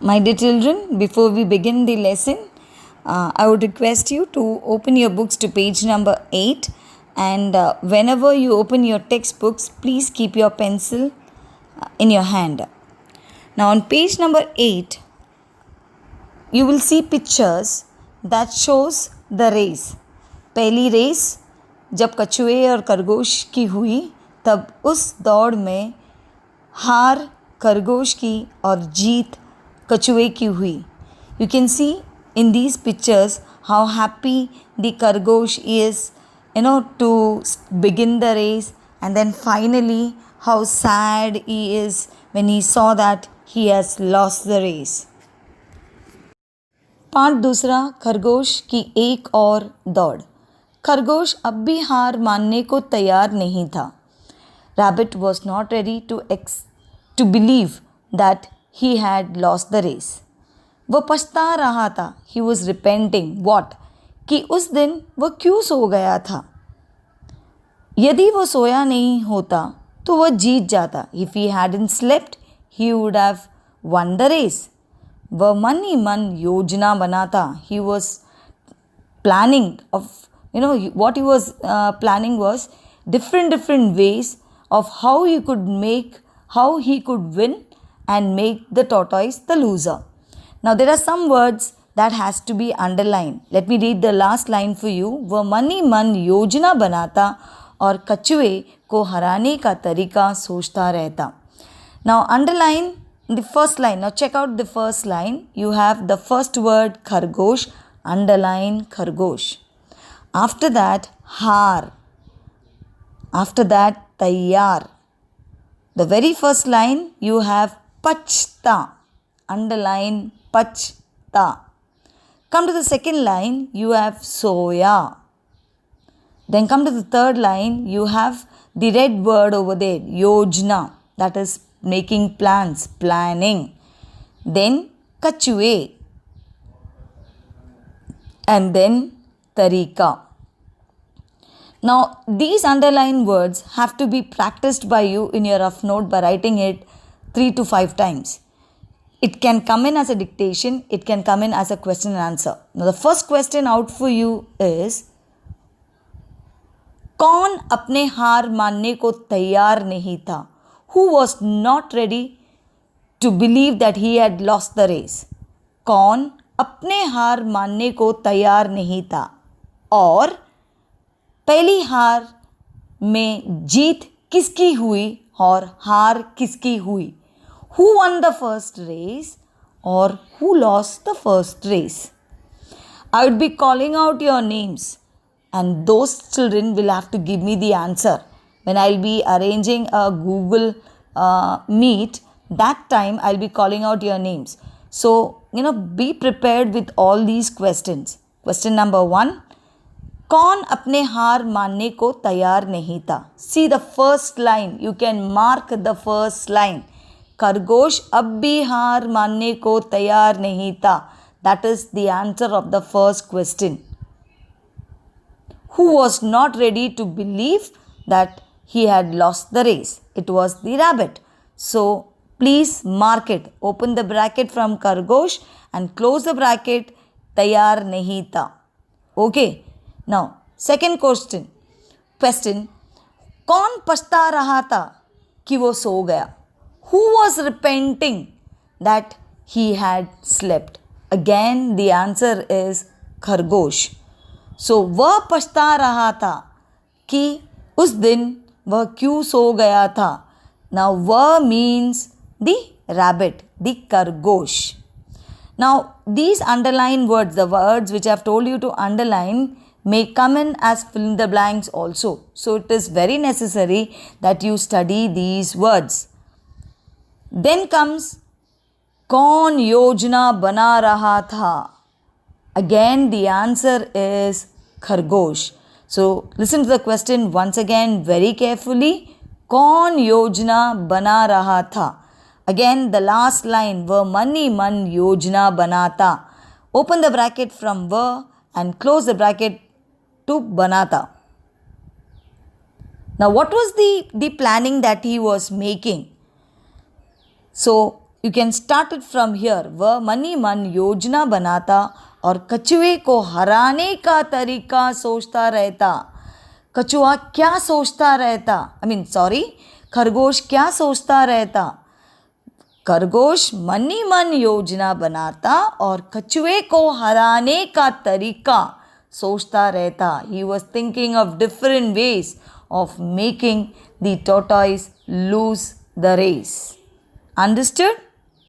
My dear children, before we begin the lesson, I would request you to open your books to page number 8, and whenever you open your textbooks, please keep your pencil in your hand. Now on page number 8, you will see pictures that shows the race. पहली race जब कछुए और खरगोश की हुई, तब उस दौड़ में हार खरगोश की और जीत कछुए की हुई. You can see in these pictures how happy the खरगोश is, to begin the race, and then finally how sad he is when he saw that he has lost the race. Part दूसरा, खरगोश की एक और दौड़. खरगोश अब भी हार मानने को तैयार नहीं था. Rabbit was not ready to believe that he had lost the race. वो पछता रहा था. He was repenting. What? कि उस दिन वो क्यों सो गया था. यदि वो सोया नहीं होता तो वो जीत जाता. If he hadn't slept, he would have won the race. वह मन ही मन योजना बनाता. He was planning of, what he was planning was different ways of how he could win and make the tortoise the loser. Now there are some words that has to be underlined. Let me read the last line for you. वह मन ही मन योजना बनाता और कछुए को हराने का तरीका सोचता रहता. Now underline the first line. Now check out the first line. You have the first word खरगोश. Underline खरगोश. After that हार. After that तैयार. The very first line you have पछता. Underline पछता. Come to the second line, you have soya. Then come to the third line, you have the red word over there, yojna, that is making plans, planning. Then kachue. And then tarika. Now these underlined words have to be practiced by you in your rough note by writing it 3 to 5 times. It can come in as a dictation, it can come in as a question and answer. Now the first question out for you is, कौन अपने हार मानने को तैयार नहीं था? Who was not ready to believe that he had lost the race? कौन अपने हार मानने को तैयार नहीं था? और पहली हार में जीत किसकी हुई और हार किसकी हुई? Who won the first race or who lost the first race? I would be calling out your names and those children will have to give me the answer. When I'll be arranging a Google Meet, that time I'll be calling out your names. So, be prepared with all these questions. Question number 1. कौन अपने हार मानने को तैयार नहीं था? See the first line. You can mark the first line. खरगोश अब भी हार मानने को तैयार नहीं था. That is the answer of the first question. Who was not ready to believe that he had lost the race? It was the rabbit. So please mark it. Open the bracket from खरगोश and close the bracket तैयार नहीं था. Okay. Now second question. कौन पछता रहा था कि वो सो गया? Who was repenting that he had slept? Again the answer is खरगोश. So वह पछता रहा था कि उस दिन वह क्यों सो गया था. Now वह means the rabbit, the खरगोश. Now these underlined words, the words which I have told you to underline, may come in as fill in the blanks also. So it is very necessary that you study these words. Then comes कौन योजना बना रहा था? Again the answer is खरगोश. So listen to the question once again very carefully. कौन योजना बना रहा था? Again the last line, वह मन ही मन योजना बनाता. Open the bracket from वह and close the bracket to बनाता. Now what was the planning that he was making? So you can start it from here. वह मन ही मन योजना बनाता और कछुए को हराने का तरीका सोचता रहता। कछुआ क्या सोचता रहता? खरगोश क्या सोचता रहता? खरगोश मन ही मन योजना बनाता और कछुए को हराने का तरीका सोचता रहता। He was thinking of different ways of making the tortoise lose the race. Understood?